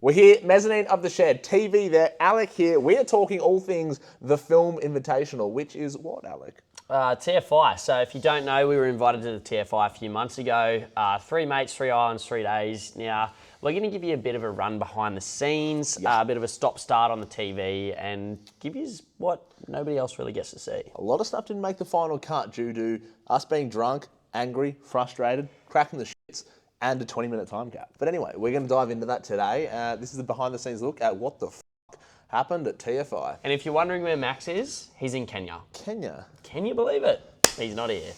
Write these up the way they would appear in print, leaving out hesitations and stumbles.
We're here, mezzanine of the shed, TV there, Alec here. We are talking all things the Film Invitational, which is what, Alec? TFI. So if you don't know, we were invited to the TFI a few months ago. 3 mates, 3 islands, 3 days. Now, we're going to give you a bit of a run behind the scenes, a bit of a stop-start on the TV, and give you what nobody else really gets to see. A lot of stuff didn't make the final cut due to us being drunk, angry, frustrated, cracking the shits, and a 20-minute time gap. But anyway, we're going to dive into that today. This is a behind-the-scenes look at what the happened at TFI. And if you're wondering where Max is, he's in Kenya. Kenya? Can you believe it? He's not here.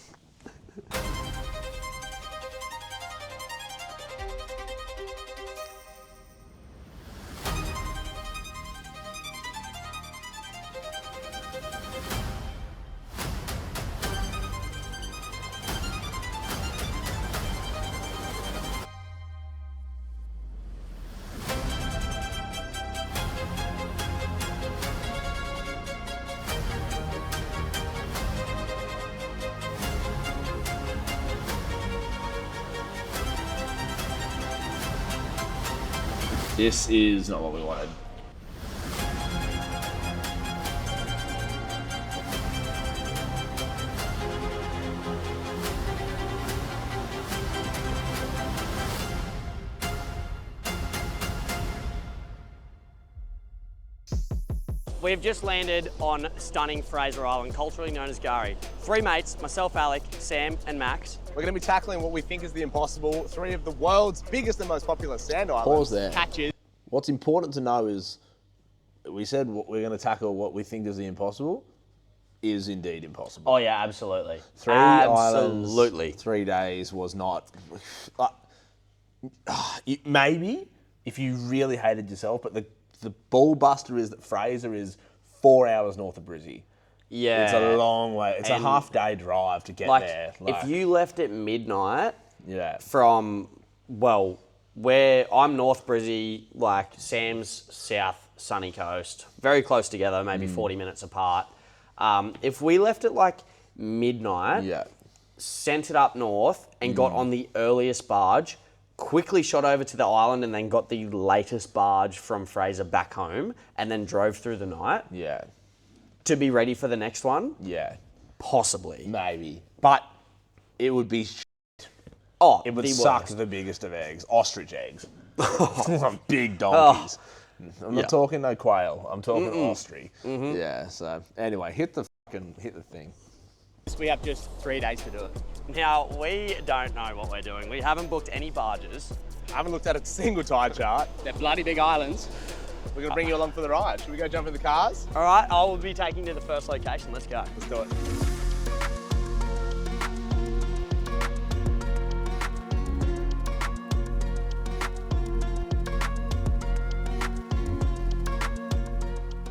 This is not what we wanted. We've just landed on stunning Fraser Island, culturally known as Gari. 3 mates, myself, Alec, Sam, and Max. We're going to be tackling what we think is the impossible, 3 of the world's biggest and most popular sand islands. Pause there. Catches. What's important to know is, we said we're going to tackle what we think is the impossible is indeed impossible. Oh yeah, absolutely. 3 absolutely. islands, 3 days was not... maybe if you really hated yourself, but the ball buster is that Fraser is 4 hours north of Brizzy. Yeah. It's a long way. It's a half-day drive to get there. If you left at midnight yeah. from, well, where I'm North Brizzy, like Sam's south sunny coast, very close together, maybe 40 minutes apart. If we left at like midnight, sent it up north and got on the earliest barge, quickly shot over to the island and then got the latest barge from Fraser back home and then drove through the night. Yeah. To be ready for the next one? Yeah. Possibly. Maybe. But it would be Oh, it would the suck worst. the biggest of eggs. Ostrich eggs. Big donkeys. I'm not talking no quail. I'm talking ostrich. Yeah, so anyway, hit the thing. We have just 3 days to do it. Now, we don't know what we're doing. We haven't booked any barges. I haven't looked at a single tide chart. They're bloody big islands. We're going to bring you along for the ride. Should we go jump in the cars? All right, I will be taking you to the first location. Let's go. Let's do it.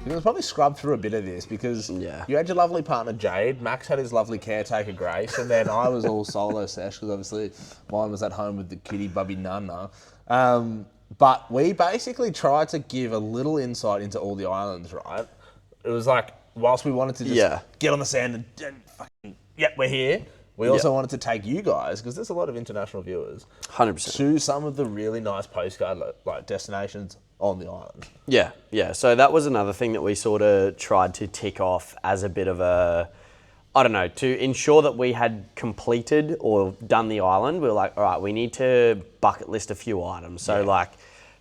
You can probably scrub through a bit of this because you had your lovely partner Jade, Max had his lovely caretaker Grace, and then I was all solo sesh because obviously mine was at home with the kitty bubby Nana. But we basically tried to give a little insight into all the islands, right? It was like, whilst we wanted to just get on the sand and fucking, we're here, we also wanted to take you guys, because there's a lot of international viewers, 100%. to some of the really nice postcard like destinations on the island. Yeah. So that was another thing that we sort of tried to tick off as a bit of a, I don't know, to ensure that we had completed or done the island. We were like, all right, we need to bucket list a few items. So like,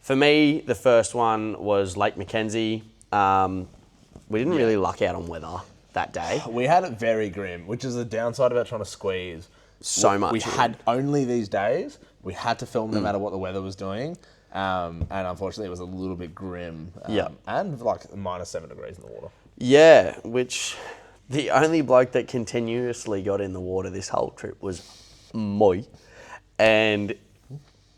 for me, the first one was Lake Mackenzie. We didn't really luck out on weather that day. We had it very grim, which is the downside about trying to squeeze so much. We had only these days. We had to film no matter what the weather was doing. And unfortunately, it was a little bit grim. And like -7 degrees in the water. Yeah, which the only bloke that continuously got in the water this whole trip was moi. And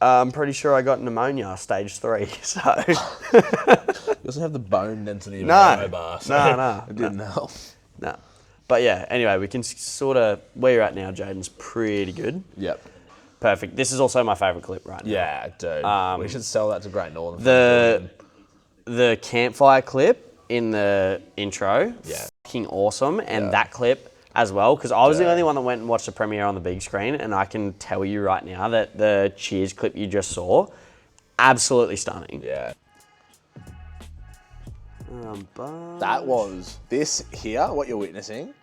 I'm pretty sure I got pneumonia, stage 3. So you also have the bone density of a bar. So no. It didn't help. No. But yeah, anyway, we can sort of, where you're at now, Jaden's pretty good. Yep. Perfect. This is also my favourite clip right now. Yeah, dude. We should sell that to Great Northern. The campfire clip in the intro, fucking awesome. And that clip as well, because I was the only one that went and watched the premiere on the big screen, and I can tell you right now that the Cheers clip you just saw, absolutely stunning. Yeah. But That was, this here, what you're witnessing,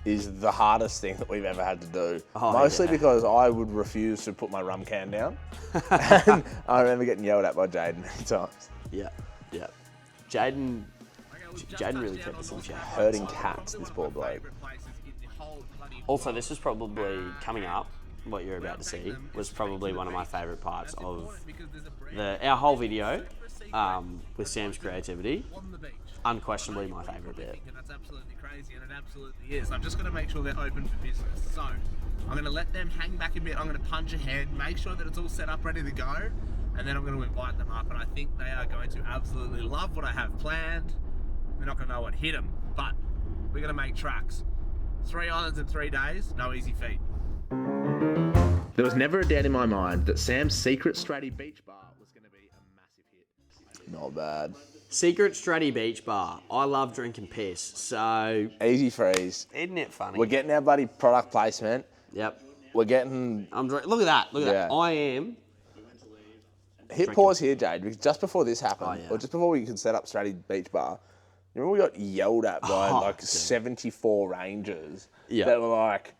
is the hardest thing that we've ever had to do. Oh, Mostly yeah. because I would refuse to put my rum can down. And I remember getting yelled at by Jaden many times. Yeah. Jaden really kept us in check. Hurting cats, this poor bloke. Also, this is probably coming up. What you're about to see was probably one of my favourite parts of our whole video with Sam's creativity. Unquestionably my favourite bit. That's absolutely crazy, and it absolutely is. I'm just going to make sure they're open for business. So I'm going to let them hang back a bit. I'm going to punch ahead, make sure that it's all set up, ready to go, and then I'm going to invite them up. And I think they are going to absolutely love what I have planned. They're not going to know what hit them, but we're going to make tracks. 3 islands in 3 days, no easy feat. There was never a doubt in my mind that Sam's secret Stratty beach bar was going to be a massive hit. Not bad. Secret Stratty Beach Bar. I love drinking piss, so... Easy freeze. Isn't it funny? We're getting our bloody product placement. Yep. We're getting... Look at that. Look at that. I am... Hit pause here, Jade, because just before this happened, yeah. or just before we could set up Stratty Beach Bar, remember we got yelled at by 74 rangers that were like...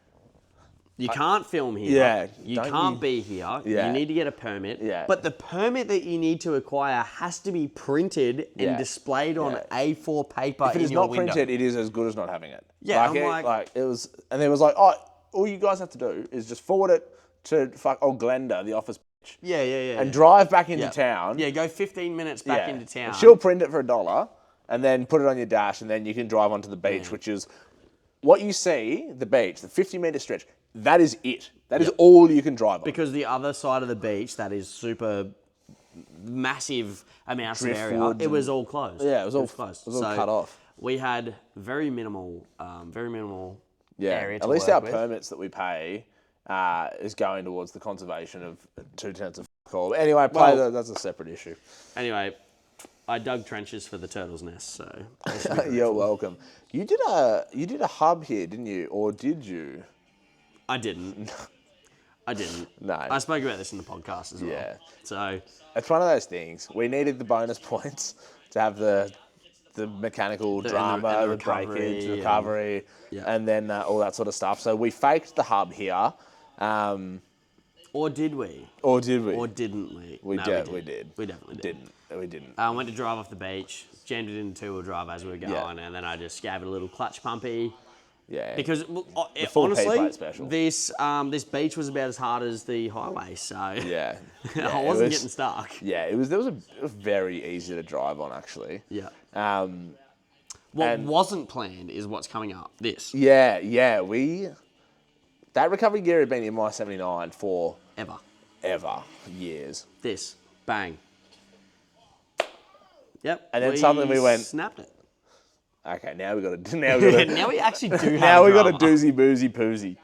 You can't film here. Yeah. You can't be here. Yeah. You need to get a permit. Yeah. But the permit that you need to acquire has to be printed and displayed on A4 paper If it in is your not window. printed, it is as good as not having it. Yeah, it was, and it was like, oh, all you guys have to do is just forward it to Glenda, the office bitch, Yeah. and drive back into town. Yeah, go 15 minutes back into town. And she'll print it for $1, and then put it on your dash, and then you can drive onto the beach, which is what you see, the beach, the 50-metre stretch. That is it. That is all you can drive on. Because the other side of the beach, that is super massive amounts of area, it was all closed. Yeah, it was all closed. It was all cut off. We had very minimal area to at least work our with. permits that we pay is going towards the conservation of 2/10 of call. Anyway, that's a separate issue. Anyway, I dug trenches for the turtle's nest, so You're welcome. You did a hub here, didn't you? Or did you? I didn't. No. I spoke about this in the podcast as well. Yeah. So It's one of those things. We needed the bonus points to have the mechanical drama, and the recovery, breakage, recovery, and then all that sort of stuff. So we faked the hub here. or did we? Or did we? Or didn't we? We No, did. We We did. We definitely did. We didn't. I went to drive off the beach, jammed it in two-wheel drive as we were going, and then I just gave it a little clutch pumpy. Yeah. Because full honestly, P-plate special. this beach was about as hard as the highway, so Yeah. I wasn't getting stuck. Yeah, it was very easy to drive on actually. Yeah. What wasn't planned is what's coming up. This. Yeah. That recovery gear had been in my 79 for Ever. years. This. Bang. Yep. And then suddenly we went, snapped it. okay, now we got to Now we actually do have now we got a drama. doozy boozy poozy.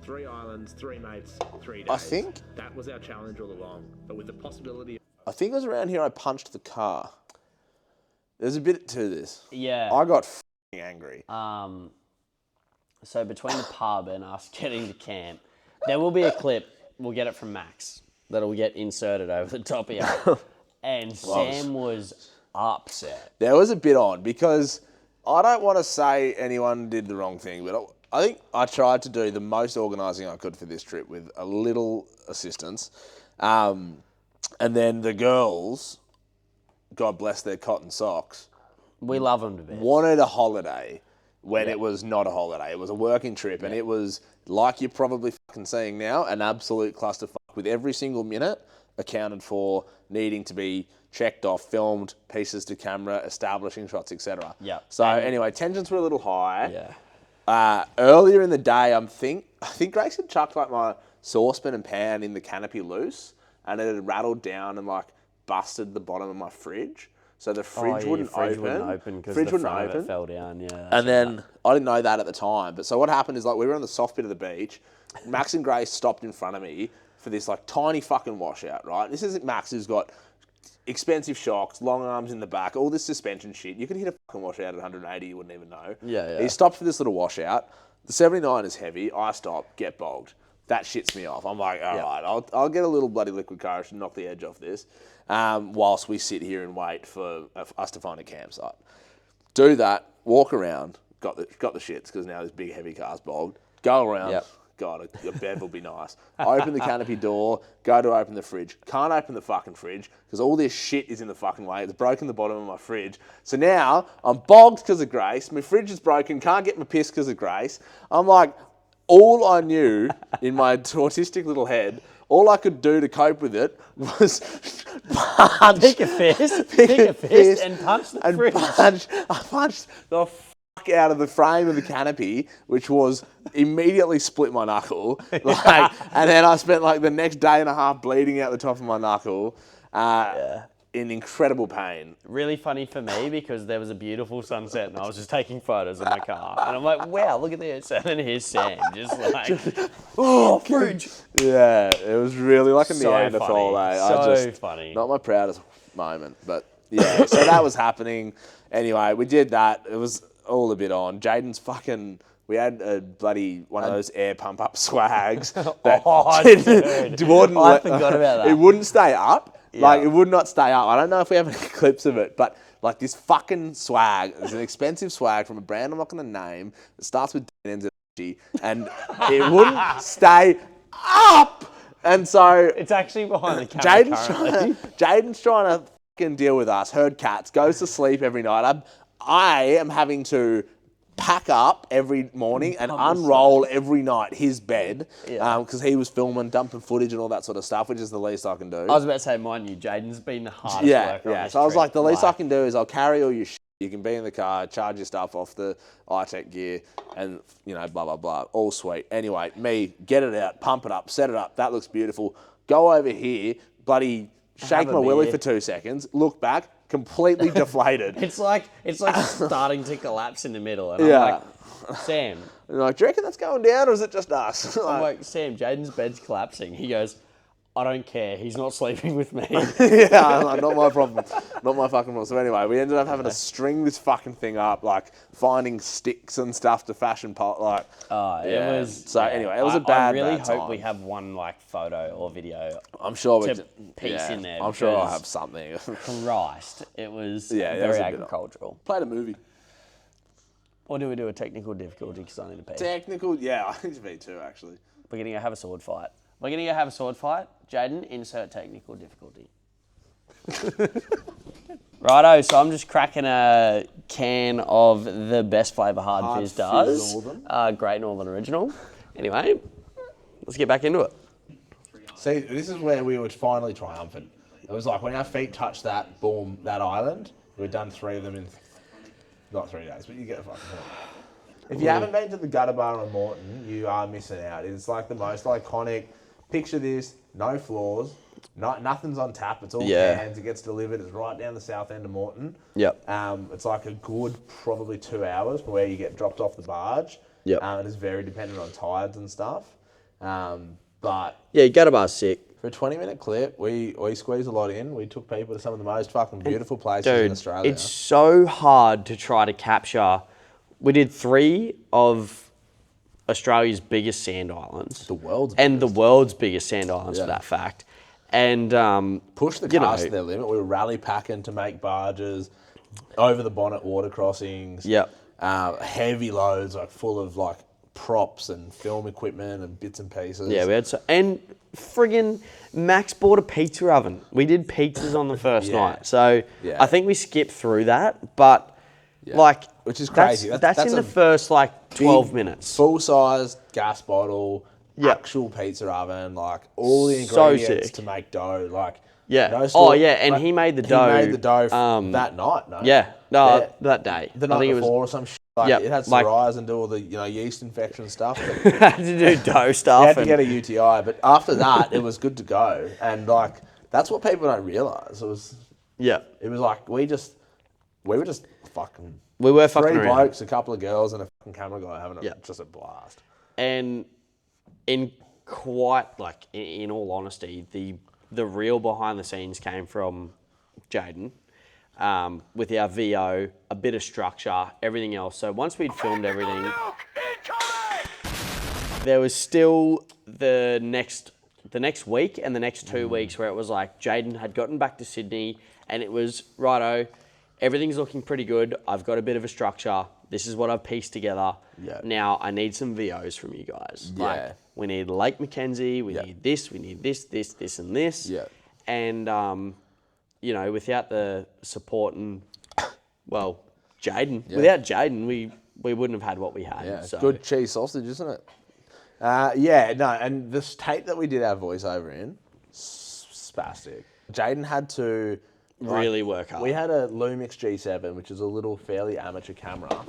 3 islands, 3 mates, 3 days. I think That was our challenge all along, but with the possibility... it was around here I punched the car. There's a bit to this. Yeah. I got f***ing angry. So between the pub and us getting to camp, there will be a clip. We'll get it from Max that'll get inserted over the top here. And Sam was upset. There was a bit on because I don't want to say anyone did the wrong thing, but I think I tried to do the most organising I could for this trip with a little assistance. And then the girls, God bless their cotton socks, We love them to bits. wanted a holiday when it was not a holiday. It was a working trip, and it was, like you're probably fucking seeing now, an absolute clusterfuck with every single minute accounted for, needing to be checked off, filmed, pieces to camera, establishing shots, etc. Yeah. So anyway, tensions were a little high. Yeah. Earlier in the day, I think Grace had chucked like my saucepan and pan in the canopy loose, and it had rattled down and like busted the bottom of my fridge. So the fridge wouldn't open. because the front of it fell down. Yeah. And then I didn't know that at the time. But so what happened is like we were on the soft bit of the beach. Max and Grace stopped in front of me for this like tiny fucking washout, right? This isn't Max who's got expensive shocks, long arms in the back, all this suspension shit. You could hit a fucking washout at 180, you wouldn't even know. Yeah. He stopped for this little washout. The 79 is heavy. I stop, get bogged. that shits me off. I'm like, all right, I'll get a little bloody liquid courage to knock the edge off this, whilst we sit here and wait for us to find a campsite. Do that, walk around, got the shits because now this big heavy car's bogged. Go around. Yep. God, a bed will be nice. I open the canopy door, go to open the fridge. Can't open the fucking fridge because all this shit is in the fucking way. It's broken the bottom of my fridge. So now I'm bogged because of Grace. My fridge is broken. Can't get my piss because of Grace. I'm like, all I knew in my autistic little head, all I could do to cope with it was punch. Pick a fist and punch the fridge. I punched the out of the frame of the canopy, which was immediately split my knuckle. And then I spent like the next day and a half bleeding out the top of my knuckle in incredible pain. Really funny for me because there was a beautiful sunset and I was just taking photos of my car. And I'm like, wow, look at this. And then here's Sam just like, oh, fridge. Yeah, it was really like a So Neanderthal. funny. So funny. Not my proudest moment, but yeah, so that was happening. Anyway, we did that. It was all a bit on. Jaden's fucking... We had a bloody one of those air pump up swags. That Dude. I forgot about that. It wouldn't stay up. Yeah. Like, it would not stay up. I don't know if we have any clips of it, but like this fucking swag, it's an expensive swag from a brand I'm not going to name. It starts with D and ends with G, and it wouldn't stay up. And so... It's actually behind the camera Jaden's trying to fucking deal with us. Herd cats, goes to sleep every night. I am having to pack up every morning and unroll every night his bed because he was filming, dumping footage and all that sort of stuff, which is the least I can do. I was about to say, mind you, Jaden's been the hardest worker on this So I was trip. like, the least I can do is I'll carry all your shit. You can be in the car, charge your stuff off the iTech gear and, you know, blah, blah, blah. All sweet. Anyway, get it out, pump it up, set it up. That looks beautiful. Go over here, bloody shake my willy for 2 seconds, look back, completely deflated. It's like starting to collapse in the middle. And I'm like, Sam. And like, do you reckon that's going down or is it just us? I'm like, Sam, Jaden's bed's collapsing. He goes, I don't care. He's not sleeping with me. I'm like, not my problem. Not my fucking problem. So anyway, we ended up having to string this fucking thing up, like finding sticks and stuff to fashion pot. Like, it was. So anyway, it was a bad. I really bad hope time. we have one like photo or video. I'm sure we piece in there. I'm sure I'll have something. Christ, it was very very agricultural. Played a movie. Or do we do a technical difficulty because I need to pee? Technical, yeah, I think it's V2 actually. We're going to go have a sword fight. We're going to go have a sword fight. Jaden, insert technical difficulty. Righto, so I'm just cracking a can of the best flavour Hard Fizz does. Great Northern Original. Anyway, let's get back into it. See, this is where we were finally triumphant. It was like when our feet touched that, boom, that island, we'd done 3 of them in, not 3 days, but you get a fucking point. If you haven't been to the Gutter Bar in Morton, you are missing out. It's like the most iconic, picture this, no floors, nothing's on tap, it's all cans, it gets delivered, it's right down the south end of Morton. Yep. It's like a good probably 2 hours from where you get dropped off the barge. Yep. It is very dependent on tides and stuff. But yeah, Gutter Bar's sick. for a 20-minute clip, we squeezed a lot in. We took people to some of the most fucking beautiful places in Australia. It's so hard to try to capture. We did 3 of Australia's biggest sand islands. The world's biggest sand islands for that fact. And push the cars to their limit. We were rally packing to make barges, over the bonnet water crossings. Yep. Heavy loads, like full of like props and film equipment and bits and pieces. Yeah, we had and friggin' Max bought a pizza oven. We did pizzas on the first night, so I think we skipped through that, but like, which is crazy. That's in the first like 12 minutes. Full size gas bottle, actual pizza oven, like all the ingredients to make dough, like. Yeah. No store, and he made the dough. He made the dough that night, no? Yeah. No, that day. The night before or some shit. Like, it had to rise and do all the yeast infection stuff. Had to do dough stuff. You had to get a UTI, but after that, it was good to go. And like that's what people don't realise. It was. Yeah. It was like we were just fucking. We were fucking 3 around. blokes, a couple of girls, and a fucking camera guy having just a blast. And in quite like in all honesty, the real behind the scenes came from Jaden. With our VO, a bit of structure, everything else. So once we'd filmed everything, There was still the next week and the next 2 weeks where it was like Jaden had gotten back to Sydney and it was, righto, everything's looking pretty good. I've got a bit of a structure. This is what I've pieced together. Yeah. Now I need some VOs from you guys. Yeah. Like, we need Lake Mackenzie. We need this. We need this, and this. Yeah. And, you know, without the support and, well, Jaden. Yeah. Without Jaden, we wouldn't have had what we had. Yeah, So. good cheese sausage, isn't it? And this tape that we did our voiceover in, spastic. Jaden had to Really work hard. We had a Lumix G7, which is a little fairly amateur camera.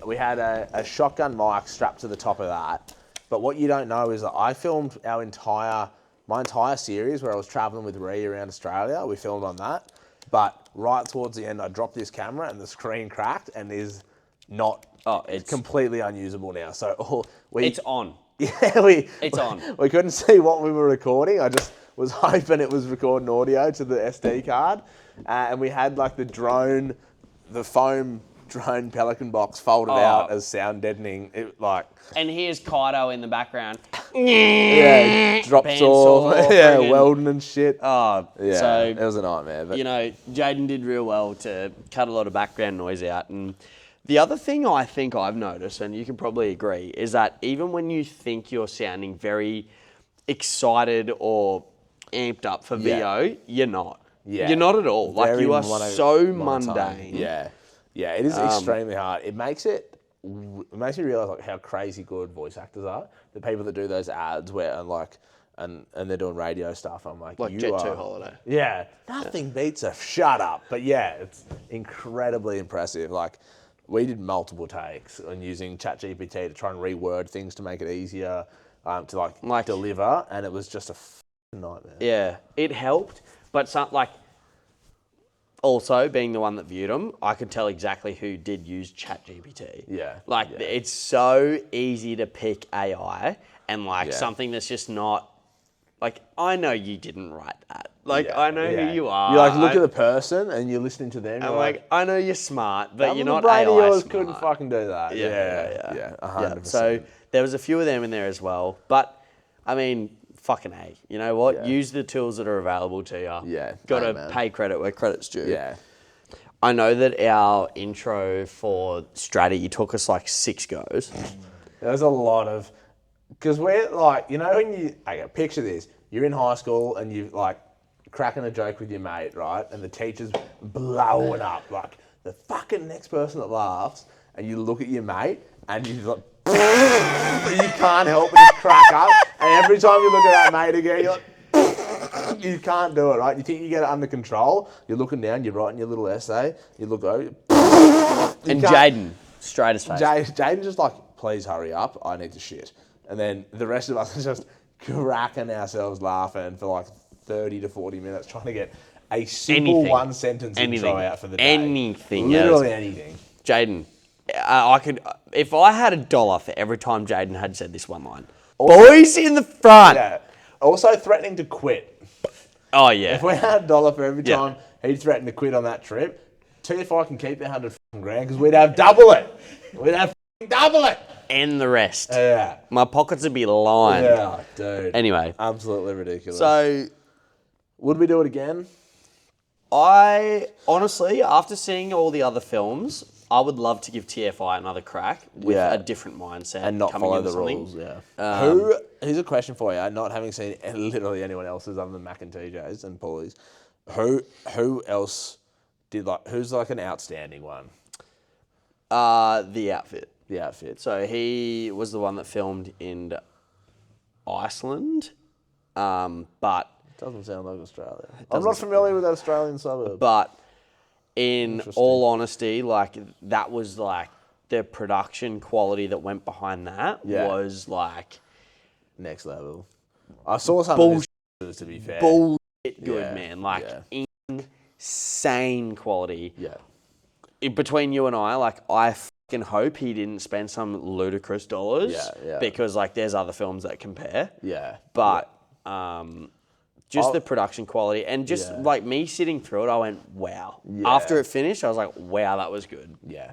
We had a shotgun mic strapped to the top of that. But what you don't know is that I filmed my entire series where I was traveling with Ree around Australia. We filmed on that. But right towards the end, I dropped this camera and the screen cracked and is not... it's completely unusable now. So it's on. Yeah, it's on. We couldn't see what we were recording. I just was hoping it was recording audio to the SD card. And we had like the foam drone Pelican box folded out as sound deadening. And here's Kaido in the background. Yeah, drops off. Yeah, welding and shit. Yeah, so it was a nightmare. But you know, Jaden did real well to cut a lot of background noise out. And the other thing I think I've noticed, and you can probably agree, is that even when you think you're sounding very excited or amped up for VO, you're not. Yeah. You're not at all. Like, Very you are so monotone. mundane. Yeah. Yeah, it is extremely hard. It makes me realise like how crazy good voice actors are. The people that do those ads where and they're doing radio stuff. I'm like Jet 2 Holiday. Yeah, nothing beats a shut up. But yeah, it's incredibly impressive. Like we did multiple takes on using ChatGPT to try and reword things to make it easier to like deliver, and it was just a nightmare. Yeah, it helped, but also, being the one that viewed them, I could tell exactly who did use ChatGPT. Yeah. It's so easy to pick AI and something that's just not... Like, I know you didn't write that. I know who you are. You look at the person and you're listening to them. I'm like, I know you're smart, but you're not the brain AI of yours smart. couldn't fucking do that. Yeah, 100%. So there was a few of them in there as well. But, I mean... Fucking A. You know what? Yeah. Use the tools that are available to you. Yeah. Got to pay credit where credit's due. Yeah. I know that our intro for Stratty took us 6 goes. There's a lot of... Because we're when you... Okay, picture this. You're in high school and you're cracking a joke with your mate, right? And the teacher's blowing up. The fucking next person that laughs, and you look at your mate and you're you can't help but just crack up. And every time you look at that mate again, you're you can't do it, right? You think you get it under control. You're looking down, you're writing your little essay. You look over. And Jaden, straight as face. Jaden's just please hurry up. I need to shit. And then the rest of us are just cracking ourselves laughing for 30 to 40 minutes trying to get a simple one-sentence intro out for the day. Anything. Literally anything. Jaden, I could, if I had $1 for every time Jaden had said this one line. Boys in the front. Yeah. Also threatening to quit. Oh, yeah. If we had $1 for every time he threatened to quit on that trip, tell you if I can keep the $100 grand, because we'd have double it. We'd have double it. And the rest. Yeah. My pockets would be lined. Yeah, dude. Anyway. Absolutely ridiculous. So, would we do it again? I, honestly, after seeing all the other films, I would love to give TFI another crack with a different mindset. And not follow the rules, Here's a question for you, not having seen literally anyone else's other than Mac and TJ's and Paulie's. Who else did who's an outstanding one? The Outfit. The Outfit. So he was the one that filmed in Iceland, but... Doesn't sound like Australia. I'm not familiar with that Australian suburb. But in all honesty, that was the production quality that went behind that was next level. I saw some of his, to be fair. Bullshit good, man. Insane quality. Yeah. Between you and I fucking hope he didn't spend some ludicrous dollars. Because there's other films that compare. Yeah. But just the production quality and just me sitting through it, I went, wow. Yeah. After it finished, I was like, wow, that was good. Yeah.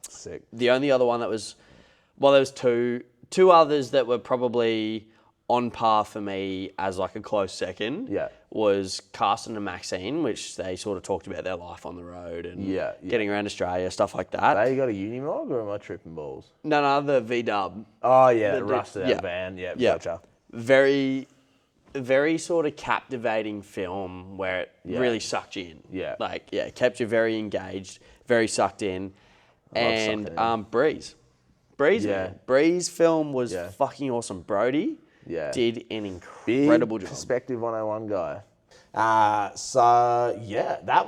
Sick. The only other one that was, there was two two others that were probably on par for me as like a close second was Carson and Maxine, which they sort of talked about their life on the road and getting around Australia, stuff like that. They got a Unimog or am I tripping balls? No, the V-dub. Oh, yeah, the rusted out van. Yeah, gotcha. Very, very sort of captivating film where it really sucked you in. Yeah. Like, kept you very engaged, very sucked in. And Breeze. Man. Breeze film was fucking awesome. Brody did an incredible job. Perspective 101 guy. That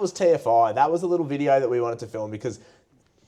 was TFI. That was a little video that we wanted to film because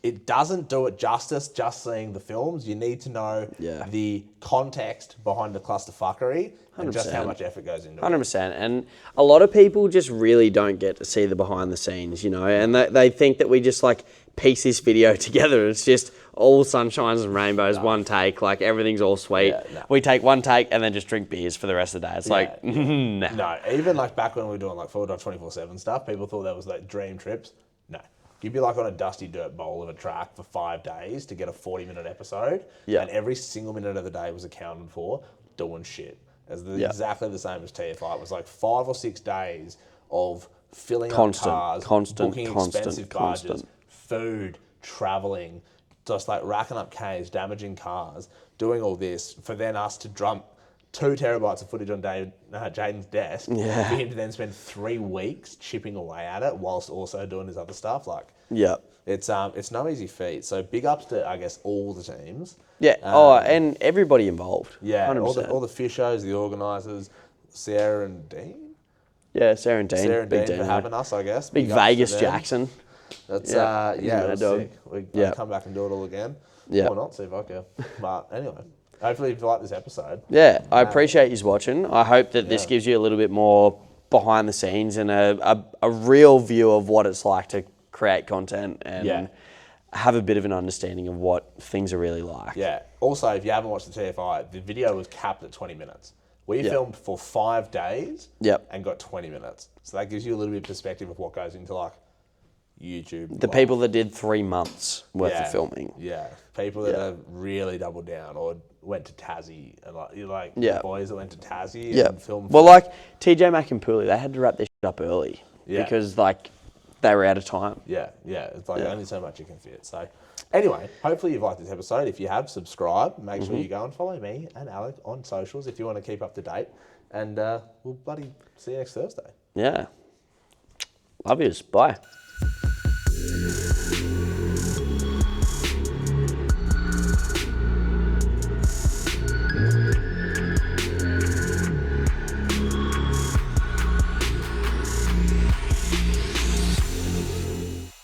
it doesn't do it justice just seeing the films. You need to know the context behind the clusterfuckery and just how much effort goes into it. 100%. And a lot of people just really don't get to see the behind the scenes, you know, and they think that we just like piece this video together. It's just all sunshines and rainbows, one take, like everything's all sweet. We take one take and then just drink beers for the rest of the day. It's like, No, even like back when we were doing like 4.24/7 stuff, people thought that was like dream trips. No. You'd be like on a dusty dirt bowl of a track for 5 days to get a 40-minute episode. And every single minute of the day was accounted for doing shit. Exactly the same as TFI. It was like 5 or 6 days of filling up cars, booking expensive barges, food, travelling, just like racking up Ks, damaging cars, doing all this for then us to dump 2 terabytes of footage on Jaden's desk for him to then spend 3 weeks chipping away at it whilst also doing his other stuff. Like, it's no easy feat. So big ups to, I guess, all the teams. And everybody involved. 100%. all the fishers, the organisers, Sarah and Dean. Yeah, Sarah and Dean for having us, I guess. Big Vegas Jackson. That's it was sick. We're come back and do it all again. Or not, see if I can. But anyway. Hopefully you like this episode. Yeah, I appreciate you watching. I hope that this gives you a little bit more behind the scenes and a real view of what it's like to create content and have a bit of an understanding of what things are really like. Yeah. Also, if you haven't watched the TFI, the video was capped at 20 minutes. We filmed for 5 days and got 20 minutes. So that gives you a little bit of perspective of what goes into like YouTube. The people that did 3 months worth of filming. Yeah. People that have really doubled down or went to Tassie and the boys that went to Tassie and filmed. Well, like TJ Mack and Pooley, they had to wrap this shit up early because like they were out of time. Yeah. It's like only so much you can fit. So anyway, hopefully you've liked this episode. If you have, subscribe. Make sure you go and follow me and Alec on socials if you want to keep up to date. And we'll bloody see you next Thursday. Yeah. Love yous. Bye.